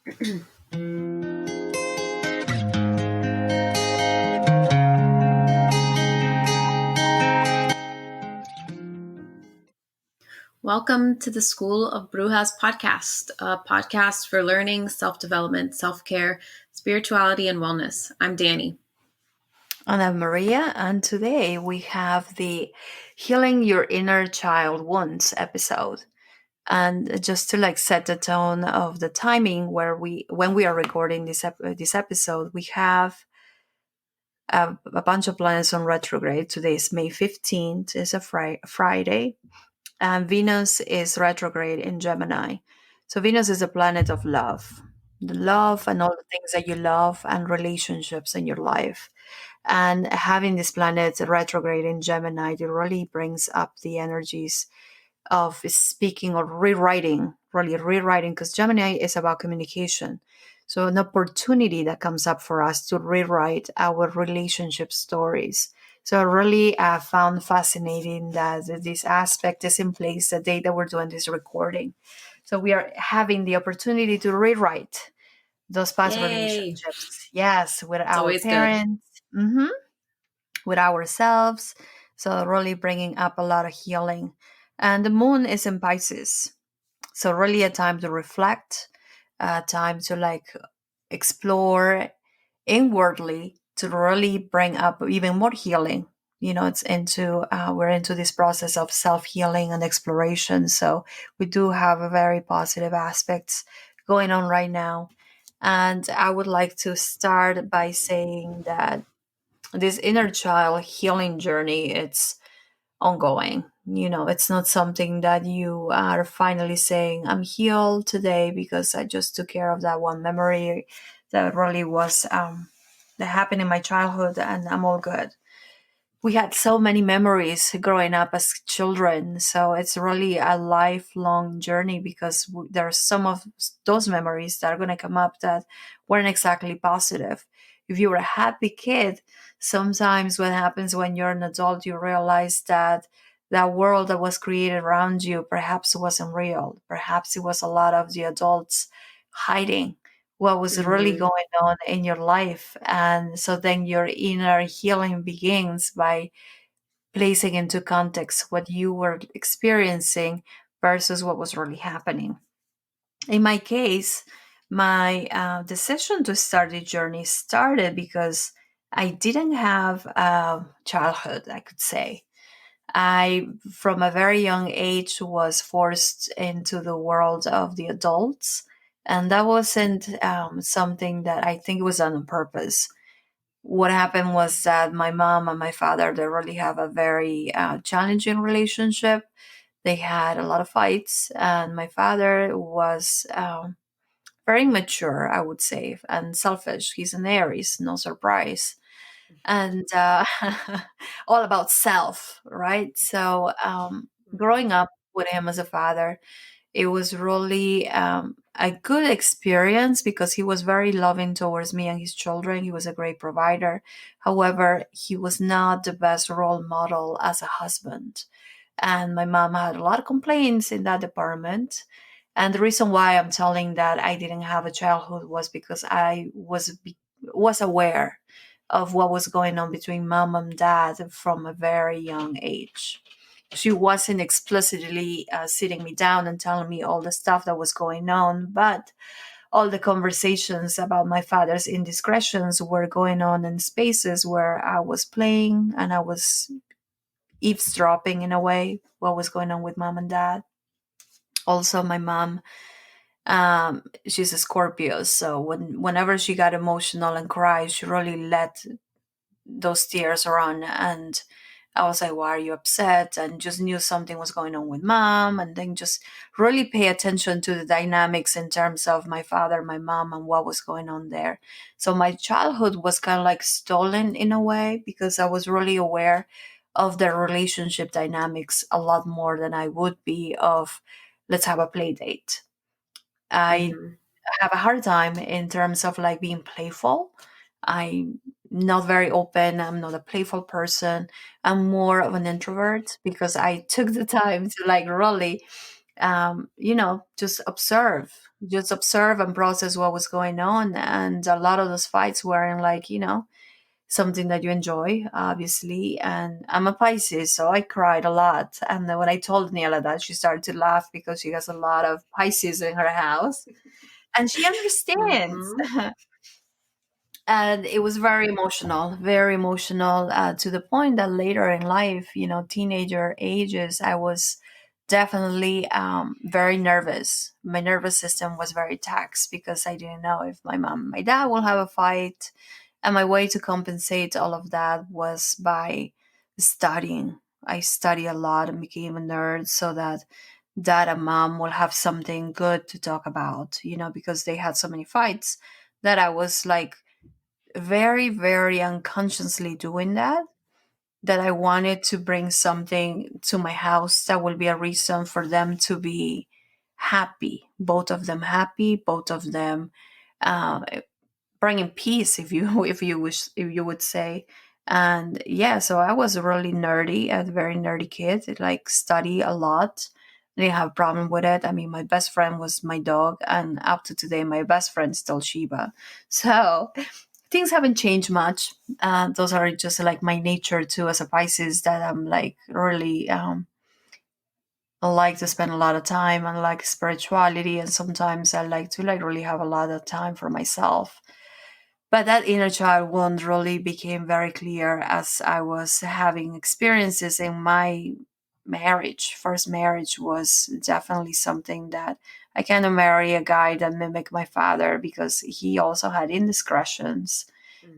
Welcome to the School of Brujas Podcast, a podcast for learning, self-development, self-care, spirituality, and wellness. I'm Danny. And I'm Maria, and today we have the Healing Your Inner Child Wounds episode. And just to set the tone of the timing when we are recording this episode, we have a bunch of planets on retrograde. Today is May 15th, is a Friday, and Venus is retrograde in Gemini. So Venus is a planet of love, the love and all the things that you love and relationships in your life. And having this planet retrograde in Gemini, it really brings up the energies of speaking or rewriting, because Gemini is about communication. So, an opportunity that comes up for us to rewrite our relationship stories. So, I really found fascinating that this aspect is in place the day that we're doing this recording. So, we are having the opportunity to rewrite those past relationships. Yes, with our parents. Mm-hmm, with ourselves. So, really bringing up a lot of healing. And the moon is in Pisces. So, really a time to reflect, a time to explore inwardly to really bring up even more healing. We're into this process of self healing and exploration. So, we do have a very positive aspects going on right now. And I would like to start by saying that this inner child healing journey, it's ongoing. It's not something that you are finally saying, I'm healed today because I just took care of that one memory that really was that happened in my childhood and I'm all good. We had so many memories growing up as children, so it's really a lifelong journey because there are some of those memories that are going to come up that weren't exactly positive. If you were a happy kid, sometimes what happens when you're an adult, you realize that that world that was created around you perhaps wasn't real. Perhaps it was a lot of the adults hiding what was really going on in your life. And so then your inner healing begins by placing into context what you were experiencing versus what was really happening. In my case, my decision to start the journey started because I didn't have a childhood, I could say. I, from a very young age, was forced into the world of the adults. And that wasn't something that I think was done on purpose. What happened was that my mom and my father, they really have a very challenging relationship. They had a lot of fights, and my father was very mature, I would say, and selfish. He's an Aries, no surprise, and all about self, right? So, growing up with him as a father, it was really a good experience because he was very loving towards me and his children. He was a great provider. However, he was not the best role model as a husband. And my mom had a lot of complaints in that department. And the reason why I'm telling that I didn't have a childhood was because I was aware of what was going on between mom and dad from a very young age. She wasn't explicitly sitting me down and telling me all the stuff that was going on, but all the conversations about my father's indiscretions were going on in spaces where I was playing and I was eavesdropping in a way what was going on with mom and dad. Also, my mom, she's a Scorpio, so whenever she got emotional and cried, she really let those tears run. And I was like, why are you upset? And just knew something was going on with mom. And then just really pay attention to the dynamics in terms of my father, my mom, and what was going on there. So my childhood was kind of like stolen in a way because I was really aware of the relationship dynamics a lot more than I would be of let's have a play date. I have a hard time in terms of like being playful. I'm not very open. I'm not a playful person. I'm more of an introvert because I took the time to like really, just observe just observe and process what was going on. And a lot of those fights weren't like, something that you enjoy, obviously. And I'm a Pisces, so I cried a lot. And then when I told Niela that, she started to laugh because she has a lot of Pisces in her house. And she understands. Mm-hmm. And it was very emotional, to the point that later in life, teenager ages, I was definitely very nervous. My nervous system was very taxed because I didn't know if my mom and my dad will have a fight. And my way to compensate all of that was by studying. I study a lot and became a nerd so that dad and mom will have something good to talk about, because they had so many fights that I was like very, very unconsciously doing that I wanted to bring something to my house that will be a reason for them to be happy, both of them happy, both of them uh, bringing peace, if you if you would say. And yeah, so I was really nerdy, a very nerdy kid, like study a lot. I didn't have a problem with it. I mean, my best friend was my dog, and up to today, my best friend is still Shiba. So things haven't changed much. Those are just like my nature too, as a Pisces, that I'm like really I like to spend a lot of time and like spirituality, and sometimes I like to like really have a lot of time for myself. But that inner child wound really became very clear as I was having experiences in my marriage. First marriage was definitely something that I kind of marry a guy that mimicked my father because he also had indiscretions.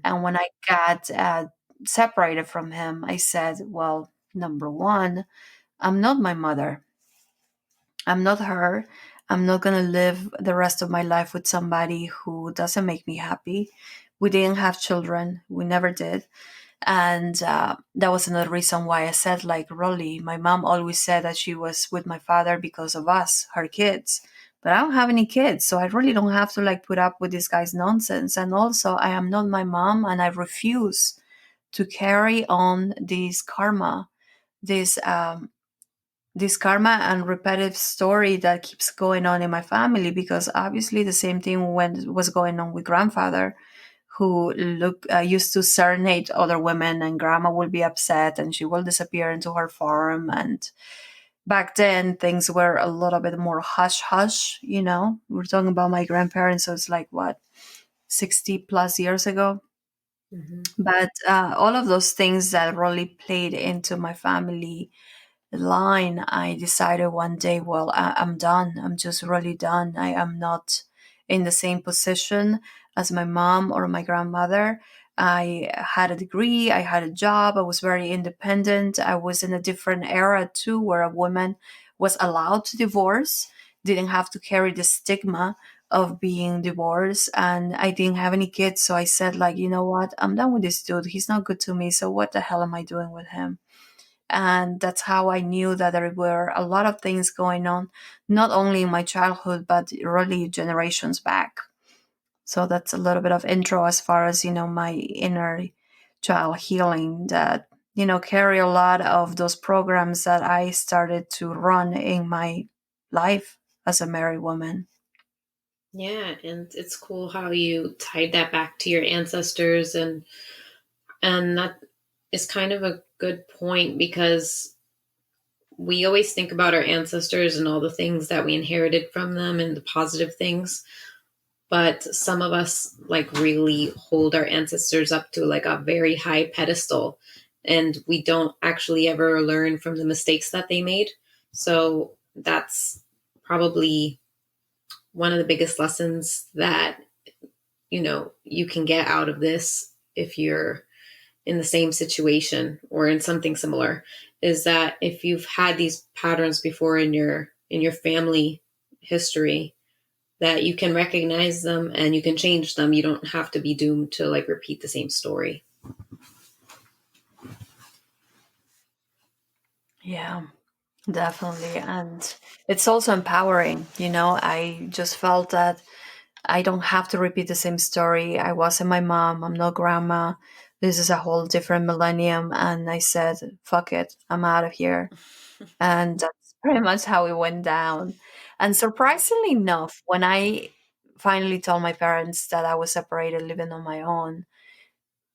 And when Mm-hmm. I got separated from him, I said, well, number one, I'm not my mother. I'm not her. I'm not going to live the rest of my life with somebody who doesn't make me happy. We didn't have children. We never did. And that was another reason why I said, like, really, my mom always said that she was with my father because of us, her kids. But I don't have any kids, so I really don't have to like put up with this guy's nonsense. And also, I am not my mom, and I refuse to carry on this this karma and repetitive story that keeps going on in my family, because obviously the same thing was going on with grandfather, who used to serenade other women, and grandma will be upset and she will disappear into her farm. And back then things were a little bit more hush hush. We're talking about my grandparents, so it's like what, 60 plus years ago. Mm-hmm. But all of those things that really played into my family line, I decided one day, well, I'm done. I'm just really done. I am not in the same position as my mom or my grandmother. I had a degree, I had a job, I was very independent. I was in a different era too, where a woman was allowed to divorce, didn't have to carry the stigma of being divorced. And I didn't have any kids, so I said, like, you know what, I'm done with this dude. He's not good to me, so what the hell am I doing with him? And that's how I knew that there were a lot of things going on, not only in my childhood, but really generations back. So that's a little bit of intro as far as, my inner child healing, that, carry a lot of those programs that I started to run in my life as a married woman. Yeah, and it's cool how you tied that back to your ancestors, and that is kind of a good point because we always think about our ancestors and all the things that we inherited from them and the positive things, but some of us like really hold our ancestors up to like a very high pedestal, and we don't actually ever learn from the mistakes that they made. So that's probably one of the biggest lessons that you can get out of this if you're in the same situation or in something similar, is that if you've had these patterns before in your family history, that you can recognize them and you can change them. You don't have to be doomed to like repeat the same story. Yeah, definitely. And it's also empowering. I just felt that I don't have to repeat the same story. I wasn't my mom. I'm not grandma. This is a whole different millennium. And I said, fuck it. I'm out of here. And that's pretty much how it went down. And surprisingly enough, when I finally told my parents that I was separated, living on my own,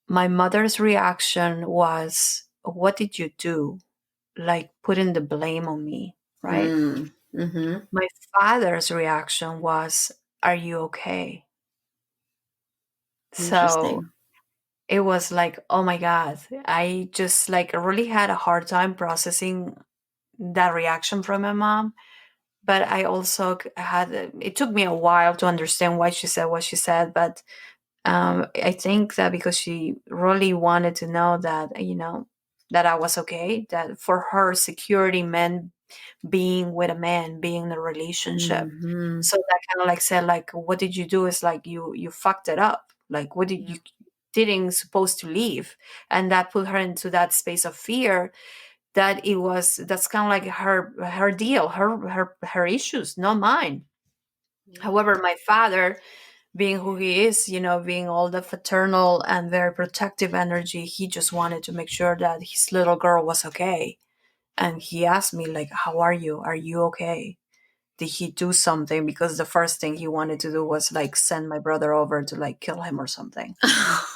my mother's reaction was, "What did you do?" Like putting the blame on me, right? Mm. Mm-hmm. My father's reaction was, "Are you okay?" So Interesting. it was like, oh my God, I just like really had a hard time processing that reaction from my mom. But I also had, it took me a while to understand why she said what she said. But I think that because she really wanted to know that, that I was okay, that for her, security meant being with a man, being in a relationship. Mm-hmm. So that kind of like said, like, what did you do? Is like you fucked it up. Like, what did Yeah. you didn't supposed to leave? And that put her into that space of fear. That's kind of like her deal, her issues, not mine. Yeah. However, my father, being who he is, being all the paternal and very protective energy, he just wanted to make sure that his little girl was okay. And he asked me, like, how are you? Are you okay? Did he do something? Because the first thing he wanted to do was like send my brother over to like kill him or something.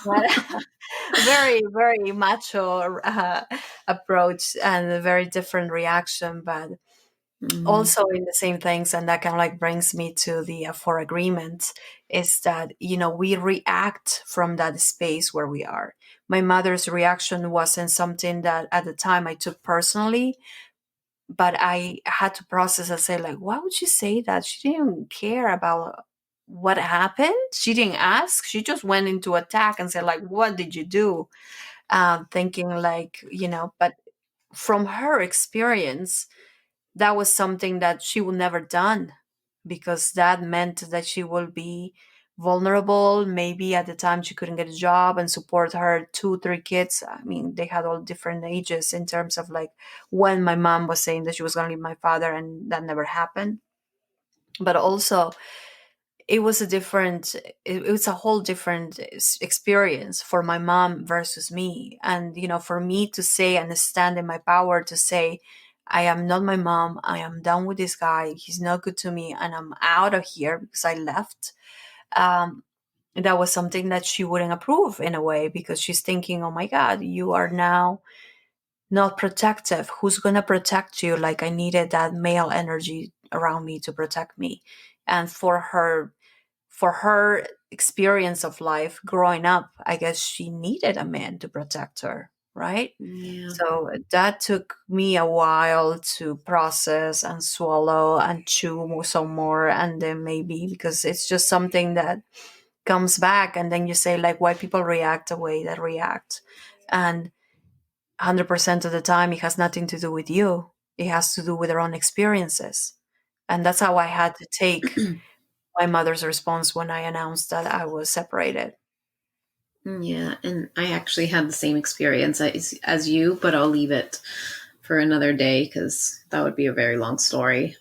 But very, very macho approach and a very different reaction. But Mm. also in the same things, and that kind of like brings me to the four agreements, is that we react from that space where we are. My mother's reaction wasn't something that at the time I took personally, but I had to process and say, like, why would she say that? She didn't care about what happened. She didn't ask. She just went into attack and said, like, what did you do? Thinking like, but from her experience, that was something that she would never done, because that meant that she will be vulnerable. Maybe at the time she couldn't get a job and support her two, three kids. I mean, they had all different ages in terms of like when my mom was saying that she was going to leave my father, and that never happened. But also, it was it was a whole different experience for my mom versus me. And for me to say and stand in my power to say, I am not my mom, I am done with this guy, he's not good to me, and I'm out of here because I left. um, that was something that she wouldn't approve in a way, because she's thinking, oh my God, you are now not protective. Who's going to protect you? Like, I needed that male energy around me to protect me. And for her experience of life growing up, I guess she needed a man to protect her, right? Yeah. So that took me a while to process and swallow and chew some more. And then maybe because it's just something that comes back, and then you say, like, why people react the way that react. And 100% of the time, it has nothing to do with you, it has to do with their own experiences. And that's how I had to take my mother's response when I announced that I was separated. Yeah, and I actually had the same experience as you, but I'll leave it for another day because that would be a very long story.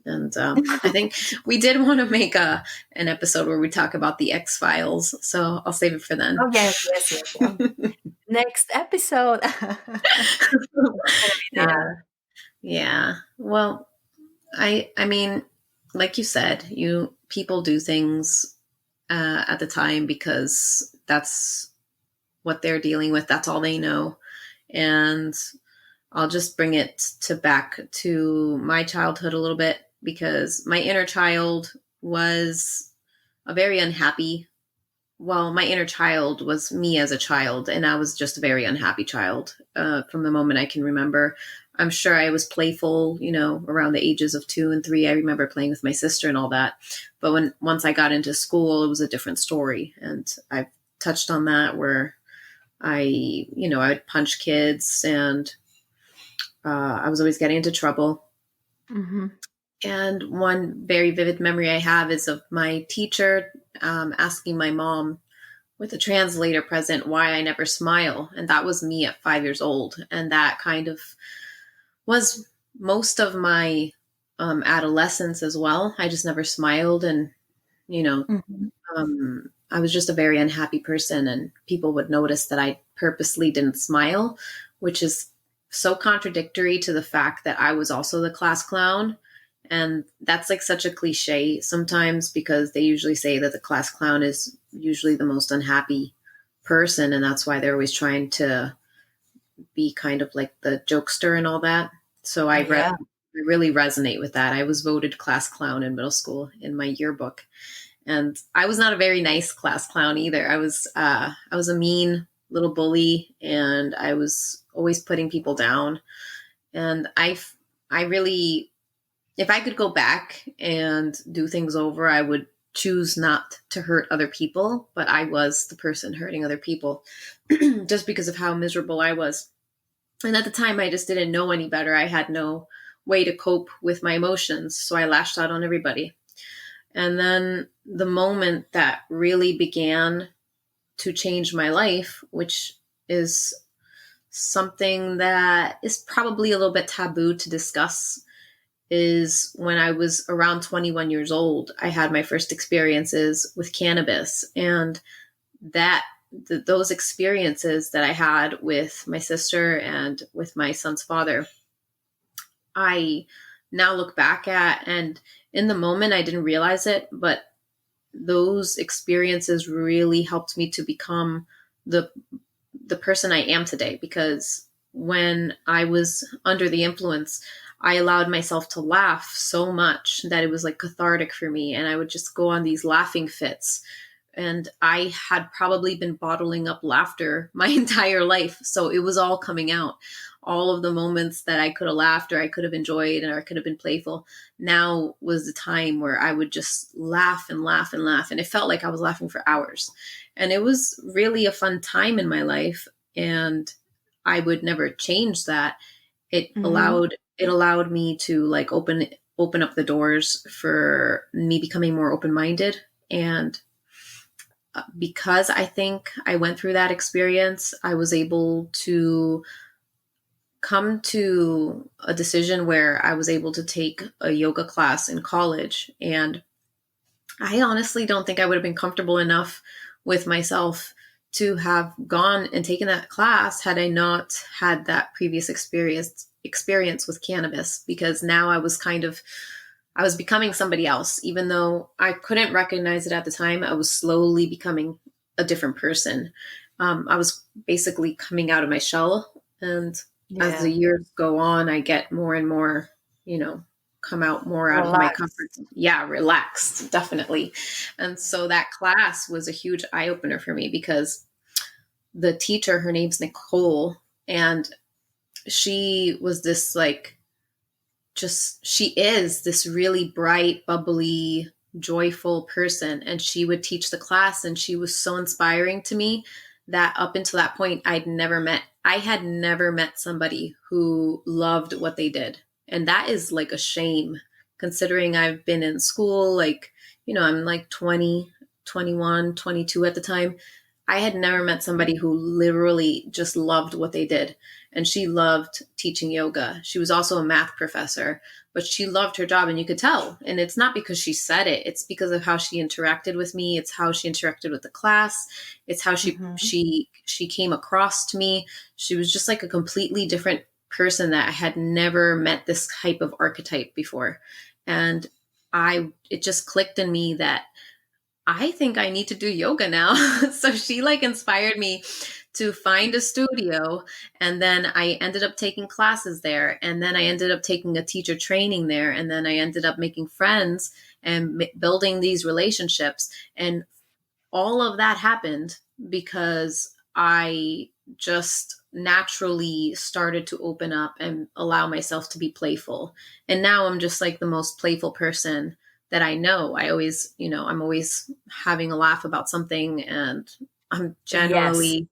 And I think we did want to make an episode where we talk about the X Files, so I'll save it for then. Oh, yes, yes, yes. Next episode. It's gonna be that. Yeah, yeah. Well, I mean, like you said, you people do things at the time because that's what they're dealing with. That's all they know, and I'll just bring it to back to my childhood a little bit because my inner child was a very unhappy. Well, my inner child was me as a child, and I was just a very unhappy child from the moment I can remember. I'm sure I was playful, around the ages of 2 and 3. I remember playing with my sister and all that. But once I got into school, it was a different story, and I've touched on that where I would punch kids, and I was always getting into trouble. Hmm. And one very vivid memory I have is of my teacher asking my mom, with a translator present, why I never smile. And that was me at 5 years old. And that kind of was most of my adolescence as well. I just never smiled. And, you know, Hmm. I was just a very unhappy person. And people would notice that I purposely didn't smile, which is so contradictory to the fact that I was also the class clown. And that's like such a cliche sometimes, because they usually say that the class clown is usually the most unhappy person. And that's why they're always trying to be kind of like the jokester and all that. So Yeah. I really resonate with that. I was voted class clown in middle school in my yearbook. And I was not a very nice class clown either. I was a mean little bully, and I was always putting people down. And I really, if I could go back and do things over, I would choose not to hurt other people. But I was the person hurting other people just because of how miserable I was. And at the time, I just didn't know any better. I had no way to cope with my emotions. So I lashed out on everybody. And then the moment that really began to change my life, which is something that is probably a little bit taboo to discuss, is when I was around 21 years old. I had my first experiences with cannabis. And those experiences that I had with my sister and with my son's father, I now look back at, and in the moment I didn't realize it, but those experiences really helped me to become the person I am today. Because when I was under the influence, I allowed myself to laugh so much that it was like cathartic for me, and I would just go on these laughing fits. And I had probably been bottling up laughter my entire life. So it was all coming out. All of the moments that I could have laughed, or I could have enjoyed, or I could have been playful, now was the time where I would just laugh and laugh and laugh. And it felt like I was laughing for hours. And it was really a fun time in my life. And I would never change that. Hmm. It allowed me to like open up the doors for me becoming more open-minded. And because I think I went through that experience, I was able to come to a decision where I was able to take a yoga class in college. And I honestly don't think I would have been comfortable enough with myself to have gone and taken that class had I not had that previous experience with cannabis. Because now I was becoming somebody else. Even though I couldn't recognize it at the time, I was slowly becoming a different person. I was basically coming out of my shell. And as the Yeah. years go on, I get more and more, come out more out of my Relax. comfort zone. Yeah, relaxed, definitely. And so that class was a huge eye opener for me, because the teacher, her name's Nicole, and she was this like, she is this really bright, bubbly, joyful person. And she would teach the class, and she was so inspiring to me that up until that point, I had never met somebody who loved what they did. And that is like a shame, considering I've been in school, like, I'm like 20, 21, 22 at the time. I had never met somebody who literally just loved what they did. And she loved teaching yoga. She was also a math professor, but she loved her job, and you could tell. And it's not because she said it, it's because of how she interacted with me. It's how she interacted with the class. It's how Hmm. she came across to me. She was just like a completely different person that I had never met this type of archetype before. And it just clicked in me that I think I need to do yoga now. So she like inspired me to find a studio. And then I ended up taking classes there. And then I ended up taking a teacher training there. And then I ended up making friends and building these relationships. And all of that happened because I just naturally started to open up and allow myself to be playful. And now I'm just like the most playful person that I know. I'm always having a laugh about something, and I'm Yes. generally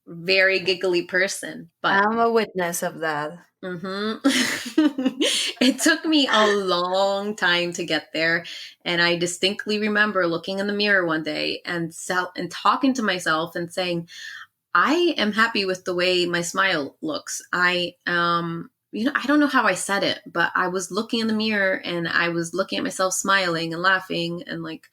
a very giggly person. But I'm a witness of that. hmm it took me a long time to get there. And I distinctly remember looking in the mirror one day and talking to myself and saying, I am happy with the way my smile looks. I don't know how I said it, but I was looking in the mirror and I was looking at myself smiling and laughing, and like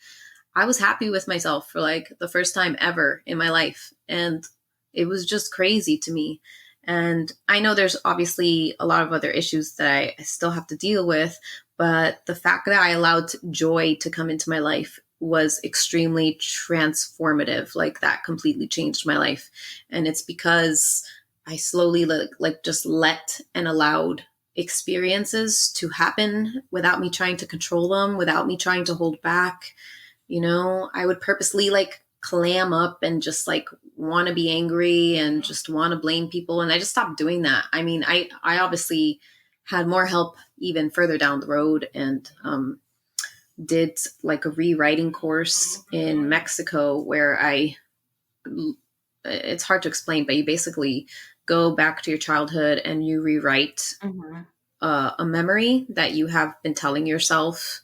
I was happy with myself for like the first time ever in my life. And it was just crazy to me. And I know there's obviously a lot of other issues that I still have to deal with, But the fact that I allowed joy to come into my life was extremely transformative. Like that completely changed my life. And it's because I slowly like just let and allowed experiences to happen without me trying to control them, without me trying to hold back. I would purposely like clam up and just like want to be angry and just want to blame people. And I just stopped doing that. I mean, I obviously had more help even further down the road, and did like a rewriting course in Mexico where it's hard to explain, but you basically go back to your childhood and you rewrite Mhm. a memory that you have been telling yourself,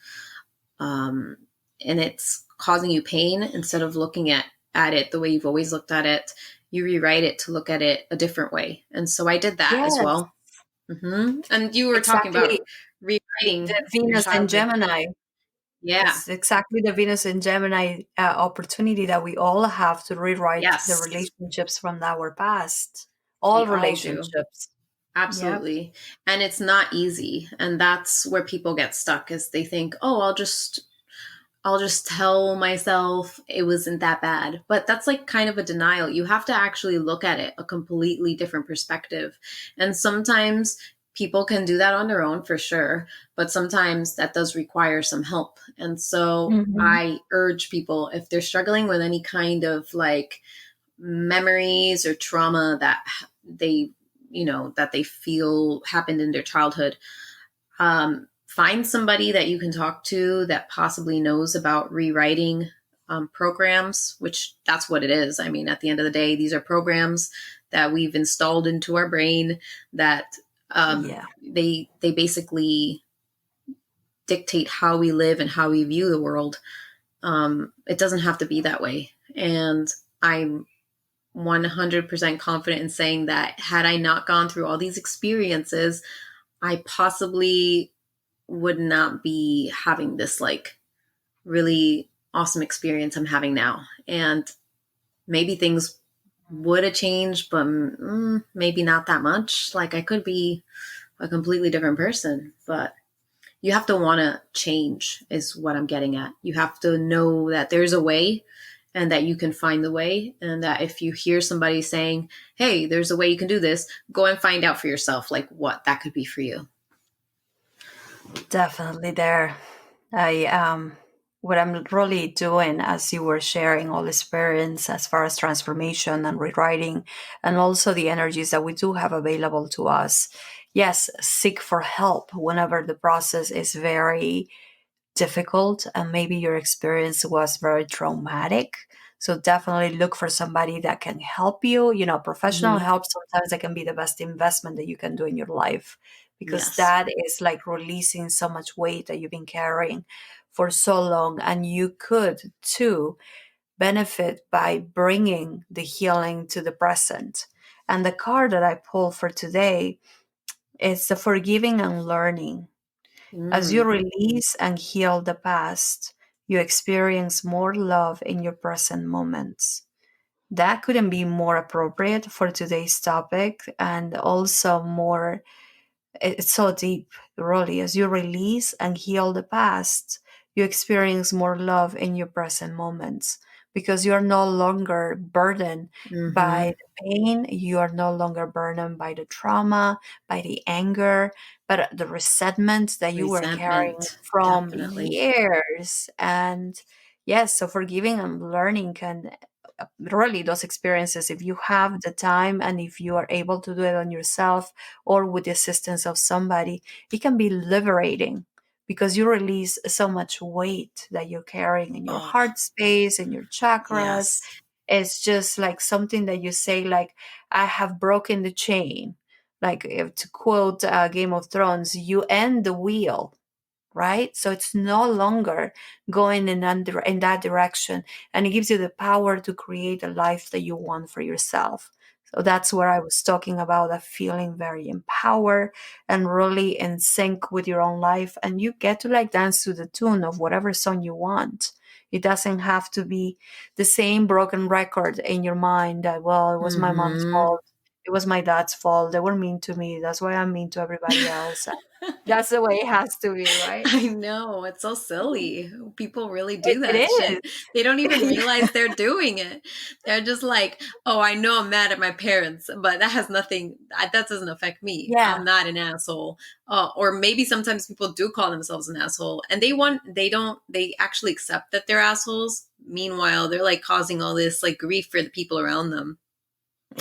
um, and it's causing you pain. Instead of looking at it the way you've always looked at it, you rewrite it to look at it a different way. And so I did that as Yes, well. And you were talking about exactly. rewriting The your Venus and childhood. Gemini. Yeah. It's exactly the Venus and Gemini opportunity that we all have to rewrite the Yes, relationships from our past. we All all do. relationships. Yep. Absolutely. And it's not easy. And that's where people get stuck, is they think, "Oh, I'll just tell myself it wasn't that bad." But that's like kind of a denial. You have to actually look at it a completely different perspective. And sometimes people can do that on their own for sure, but sometimes that does require some help. And so Hmm. I urge people, if they're struggling with any kind of like memories or trauma they, that they feel happened in their childhood, find somebody that you can talk to that possibly knows about rewriting programs, which that's what it is. I mean, at the end of the day, these are programs that we've installed into our brain that Yeah, they basically dictate how we live and how we view the world. It doesn't have to be that way. And I'm 100% confident in saying that had I not gone through all these experiences, I possibly would not be having this like really awesome experience I'm having now. And maybe things would have changed, but maybe not that much. Like I could be a completely different person, but you have to want to change, is what I'm getting at. You have to know that there's a way and that you can find the way. And that if you hear somebody saying, "Hey, there's a way you can do this," go and find out for yourself, like what that could be for you. definitely there. I what I'm really doing as you were sharing all experience as far as transformation and rewriting and also the energies that we do have available to us. Yes, seek for help whenever the process is very difficult and maybe your experience was very traumatic. So definitely look for somebody that can help you. Professional Mm-hmm. help sometimes it can be the best investment that you can do in your life because Yes. that is like releasing so much weight that you've been carrying for so long. And you could too benefit by bringing the healing to the present. And the card that I pulled for today is the forgiving and learning. As you Mm. release and heal the past, you experience more love in your present moments. That couldn't be more appropriate for today's topic and also more it's so deep, really. As you release and heal the past, you experience more love in your present moments because you are no longer burdened by Mm-hmm. the pain. You are no longer burdened by the trauma, by the anger, but the resentment that you were carrying Resentment, from definitely. years. And yes, so forgiving and learning can really those experiences, if you have the time and if you are able to do it on yourself or with the assistance of somebody, it can be liberating because you release so much weight that you're carrying in your Oh, heart space and your chakras. yes. It's just like something that you say, like, I have broken the chain. Like, if, to quote Game of Thrones, you end the wheel, right? So it's no longer going in that direction, and it gives you the power to create a life that you want for yourself. So that's where I was talking about that feeling very empowered and really in sync with your own life, and you get to like dance to the tune of whatever song you want. It doesn't have to be the same broken record in your mind that, well, it was my mom's Mm-hmm. fault. It was my dad's fault. They were mean to me. That's why I'm mean to everybody else. That's the way it has to be, right? I know, it's so silly. People really It, do it that shit. They don't even is. realize they're doing it. They're just like, oh, I know I'm mad at my parents, but that has nothing, that doesn't affect me. Yeah. I'm not an asshole. Or maybe sometimes people do call themselves an asshole and they actually accept that they're assholes. Meanwhile, they're like causing all this like grief for the people around them.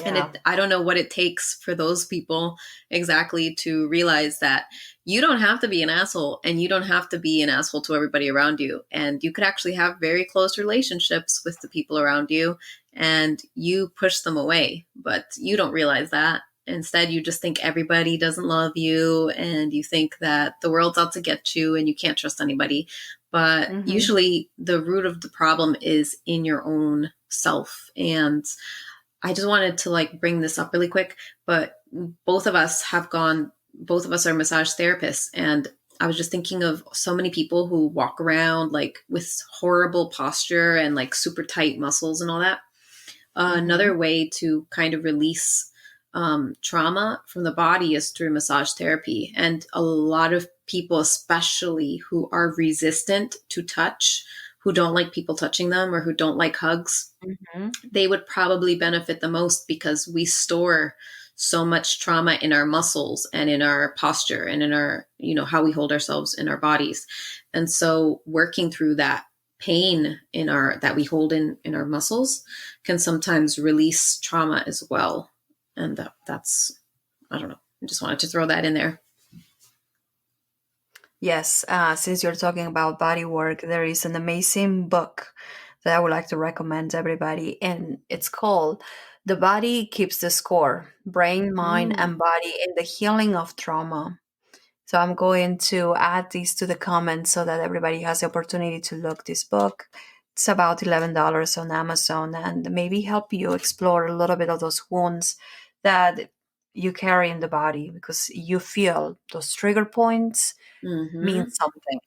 And Yeah. I don't know what it takes for those people exactly to realize that you don't have to be an asshole and you don't have to be an asshole to everybody around you. And you could actually have very close relationships with the people around you and you push them away, but you don't realize that. Instead, you just think everybody doesn't love you and you think that the world's out to get you and you can't trust anybody. But Hmm. usually the root of the problem is in your own self. And I just wanted to like bring this up really quick, but both of us are massage therapists. And I was just thinking of so many people who walk around like with horrible posture and like super tight muscles and all that. Hmm. Another way to kind of release trauma from the body is through massage therapy. And a lot of people, especially who are resistant to touch, who don't like people touching them or who don't like hugs, Hmm. they would probably benefit the most because we store so much trauma in our muscles and in our posture and in our, how we hold ourselves in our bodies. And so working through that pain that we hold in our muscles can sometimes release trauma as well. And that's, I don't know. I just wanted to throw that in there. Yes. Since you're talking about body work, there is an amazing book that I would like to recommend to everybody, and it's called "The Body Keeps the Score: Brain, Mind, Mm, and Body in the Healing of Trauma." So I'm going to add these to the comments so that everybody has the opportunity to look this book. It's about $11 on Amazon and maybe help you explore a little bit of those wounds that you carry in the body because you feel those trigger points mean mm-hmm. something.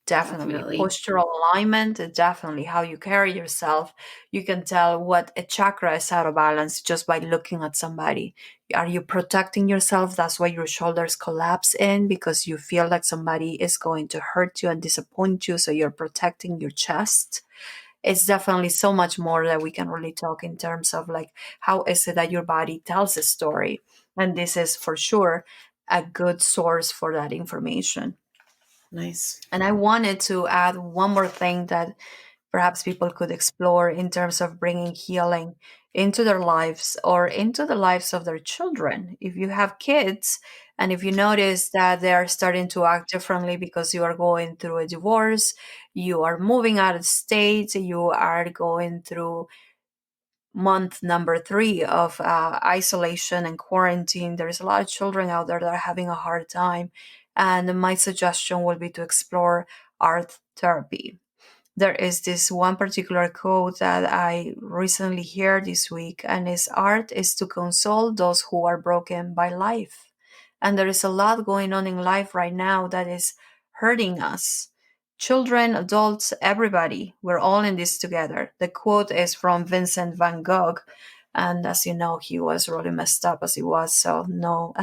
Definitely. Definitely. Postural alignment, definitely how you carry yourself. You can tell what a chakra is out of balance just by looking at somebody. Are you protecting yourself? That's why your shoulders collapse in because you feel like somebody is going to hurt you and disappoint you. So you're protecting your chest. It's definitely so much more that we can really talk in terms of like how is it that your body tells a story. And this is for sure a good source for that information. Nice. And I wanted to add one more thing that perhaps people could explore in terms of bringing healing into their lives or into the lives of their children. If you have kids and if you notice that they're starting to act differently because you are going through a divorce, you are moving out of state, you are going through month number 3 of isolation and quarantine, there's a lot of children out there that are having a hard time. And my suggestion would be to explore art therapy. There is this one particular quote that I recently heard this week, and its art is to console those who are broken by life. And there is a lot going on in life right now that is hurting us. Children, adults, everybody, we're all in this together. The quote is from Vincent van Gogh. And as you know, he was really messed up as he was. So no,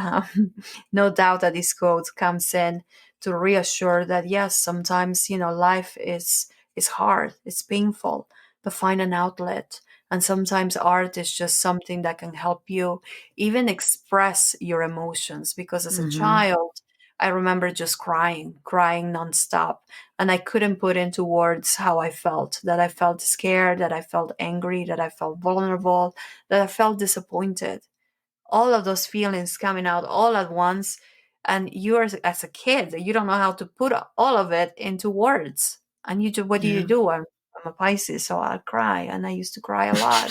no doubt that this quote comes in to reassure that yes, sometimes life is hard, it's painful, but find an outlet. And sometimes art is just something that can help you even express your emotions. Because as a Mm-hmm. child, I remember just crying nonstop. And I couldn't put into words how I felt, that I felt scared, that I felt angry, that I felt vulnerable, that I felt disappointed. All of those feelings coming out all at once. And you as a kid, you don't know how to put all of it into words. And you just, what do you Yeah. do? I'm a Pisces, so I'll cry. And I used to cry a lot.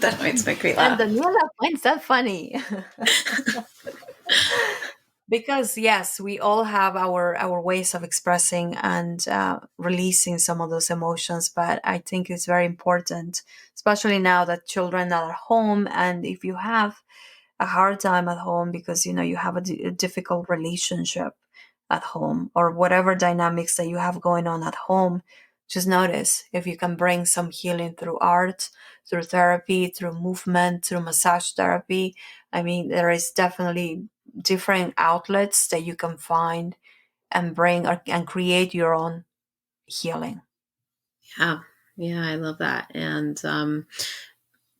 That always makes me And laugh. Daniela finds that funny. Because yes, we all have our ways of expressing and releasing some of those emotions, but I think it's very important, especially now that children are at home. And if you have a hard time at home because you have a difficult relationship at home or whatever dynamics that you have going on at home, Just notice if you can bring some healing through art, through therapy, through movement, through massage therapy. I mean, there is definitely different outlets that you can find and bring and create your own healing. Yeah. Yeah, I love that. And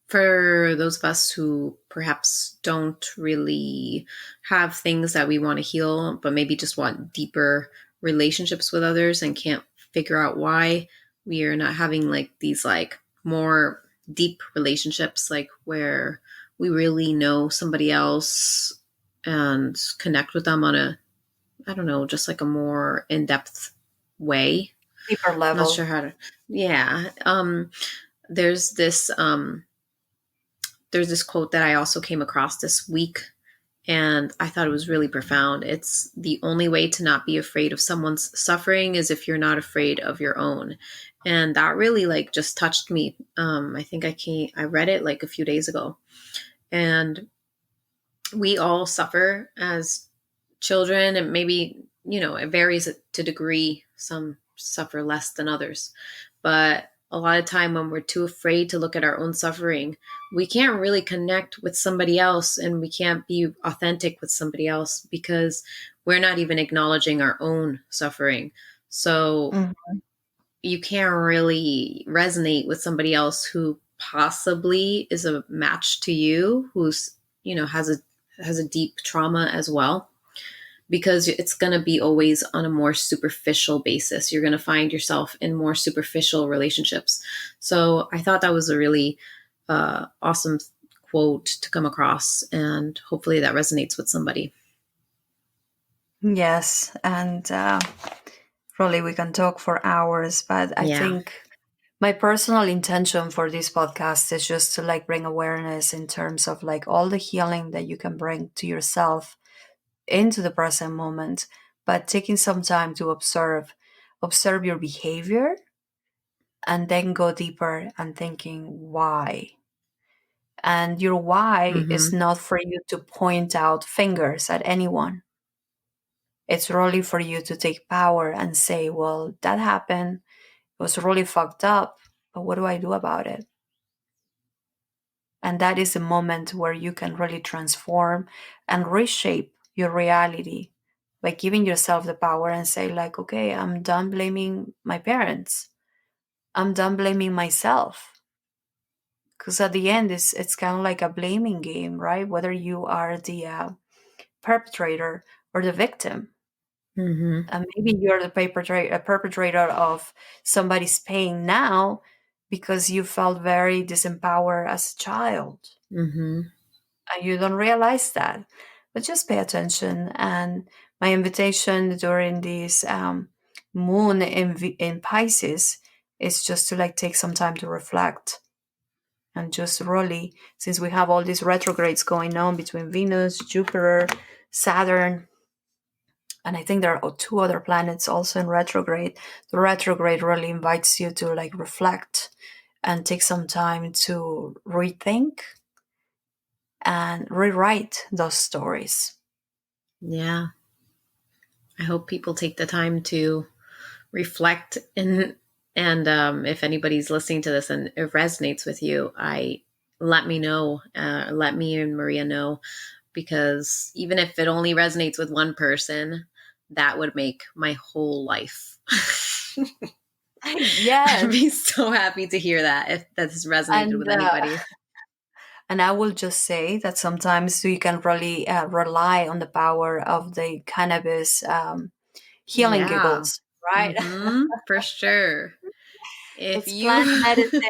for those of us who perhaps don't really have things that we want to heal, but maybe just want deeper relationships with others and can't figure out why we are not having like these like more deep relationships, like where we really know somebody else and connect with them on a, I don't know, just like a more in-depth way. Deeper I'm not level. sure how to, yeah. There's this, there's this quote that I also came across this week, and I thought it was really profound. It's the only way to not be afraid of someone's suffering is if you're not afraid of your own. And that really like just touched me. I think I read it like a few days ago. And we all suffer as children, and maybe, you know, it varies to degree. Some suffer less than others. But a lot of time when we're too afraid to look at our own suffering, we can't really connect with somebody else, and we can't be authentic with somebody else because we're not even acknowledging our own suffering. So Mhm. you can't really resonate with somebody else who possibly is a match to you, who's, you know, has a deep trauma as well, because it's going to be always on a more superficial basis. You're going to find yourself in more superficial relationships. So I thought that was a really awesome quote to come across, and hopefully that resonates with somebody. Yes, and really we can talk for hours, but I Yeah. think my personal intention for this podcast is just to like bring awareness in terms of like all the healing that you can bring to yourself into the present moment, but taking some time to observe your behavior, and then go deeper and thinking why. And your why is Mm-hmm. not for you to point out fingers at anyone. It's really for you to take power and say, well, that happened. It was really fucked up, but what do I do about it? And that is the moment where you can really transform and reshape your reality by giving yourself the power and say, like, okay, I'm done blaming my parents. I'm done blaming myself. Because at the end, it's kind of like a blaming game, right? Whether you are the perpetrator or the victim. Mm-hmm. And maybe you're the perpetrator of somebody's pain now because you felt very disempowered as a child Mm-hmm. and you don't realize that. But just pay attention. And my invitation during this moon in Pisces is just to like take some time to reflect and just really, since we have all these retrogrades going on between Venus, Jupiter, Saturn, and I think there are two other planets also in retrograde. The retrograde really invites you to like reflect and take some time to rethink and rewrite those stories. Yeah. I hope people take the time to reflect, and if anybody's listening to this and it resonates with you, I let me know, let me and Maria know, because even if it only resonates with one person, that would make my whole life. I'd Yes, be so happy to hear that if that's resonated and with anybody. and I will just say that sometimes you can really rely on the power of the cannabis healing Yeah. giggles, right? Mm-hmm. For sure. If It's you plant medicine.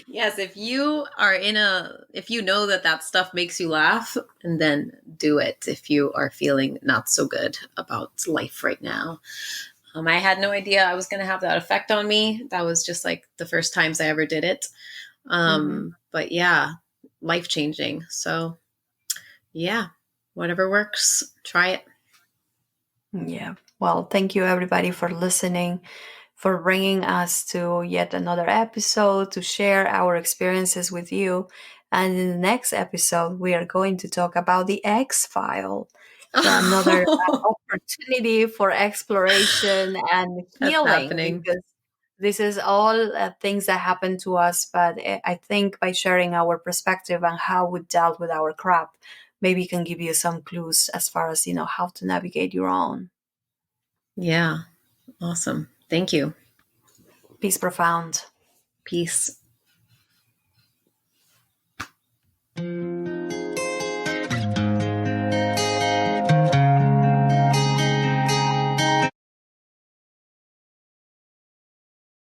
yes, if you know that that stuff makes you laugh, and then do it if you are feeling not so good about life right now. I had no idea I was going to have that effect on me. That was just like the first times I ever did it. Mhm. But yeah, life changing. So yeah, whatever works, try it. Yeah. Well, thank you everybody for listening, for bringing us to yet another episode to share our experiences with you. And in the next episode, we are going to talk about the X file. So, another opportunity for exploration and That's healing happening. because This is all things that happen to us, but I think by sharing our perspective and how we dealt with our crap, maybe can give you some clues as far as how to navigate your own. Yeah. Awesome. Thank you. Peace profound. Peace.